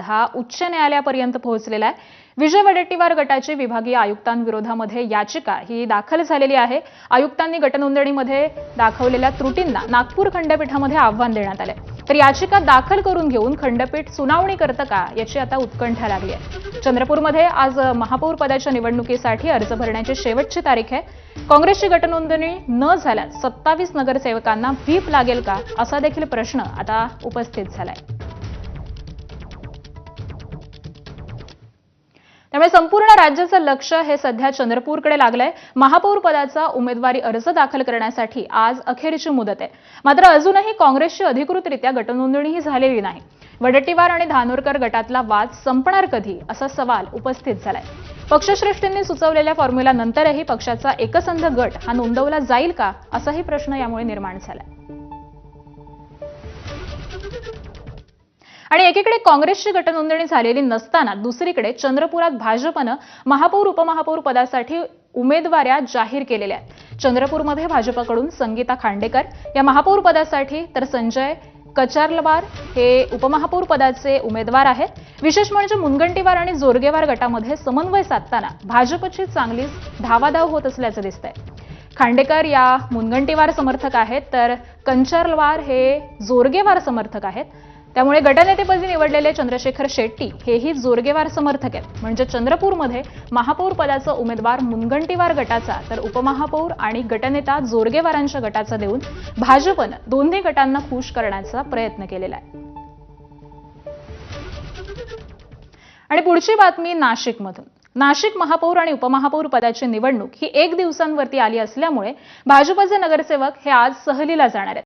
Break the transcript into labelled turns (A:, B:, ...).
A: हा उच्च न्यायालयापर्यंत पोहोचलेला आहे। विजय वडेट्टीवार गटाची विभागीय आयुक्तांविरोधामध्ये याचिका ही दाखल झालेली आहे। आयुक्तांनी गटनोंदणीमध्ये दाखवलेल्या त्रुटींना नागपूर खंडपीठामध्ये आव्हान देण्यात आले। तर याचिका दाखल करून घेऊन खंडपीठ सुनावणी करतं का याची आता उत्कंठा लागली आहे। चंद्रपूरमध्ये आज महापौर पदाच्या निवडणुकीसाठी अर्ज भरण्याची शेवटची तारीख आहे। काँग्रेसची गटनोंदणी न झाल्यास 27 नगरसेवकांना व्हीप लागेल का असा देखील प्रश्न आता उपस्थित झालाय। त्यामुळे संपूर्ण राज्याचं लक्ष हे सध्या चंद्रपूरकडे लागलंय। महापौर पदाचा उमेदवारी अर्ज दाखल करण्यासाठी आज अखेरची मुदत आहे। मात्र अजूनही काँग्रेसची अधिकृतरित्या गटनोंदणीही झालेली नाही। वडेट्टीवार आणि धानोरकर गटातला वाद संपणार कधी असा सवाल उपस्थित झालाय। पक्षश्रेष्ठींनी सुचवलेल्या फॉर्म्युलानंतरही पक्षाचा एकसंध गट हा नोंदवला जाईल का असाही प्रश्न यामुळे निर्माण झालाय। आणि एकीकडे काँग्रेसची गटनोंदणी झालेली नसताना दुसरीकडे चंद्रपुरात भाजपने महापौर उपमहापौर पदासाठी उमेदवाऱ्या जाहीर केलेल्या आहेत। चंद्रपूरमध्ये भाजपकडून संगीता खांडेकर या महापौर पदासाठी तर संजय कचारलवार हे उपमहापौर पदाचे उमेदवार आहेत। विशेष म्हणजे मुनगंटीवार आणि जोरगेवार गटामध्ये समन्वय साधताना भाजपची चांगलीच धावाधाव होत असल्याचं दिसतंय। खांडेकर या मुनगंटीवार समर्थक आहेत तर कंचारलवार हे जोरगेवार समर्थक आहेत। त्यामुळे गटनेतेपदी निवडलेले चंद्रशेखर शेट्टी हेही जोरगेवार समर्थक आहेत। म्हणजे चंद्रपूरमध्ये महापौर पदाचा उमेदवार मुनगंटीवार गटाचा तर उपमहापौर आणि गटनेता जोरगेवारांच्या गटाचा देऊन भाजपने दोन्ही गटांना खुश करण्याचा प्रयत्न केलेला आहे। आणि पुढची बातमी नाशिकमधून। नाशिक महापौर आणि उपमहापौर पदाची निवडणूक ही 1 दिवसांवरती आली असल्यामुळे भाजपचे नगरसेवक हे आज सहलीला जाणार आहेत।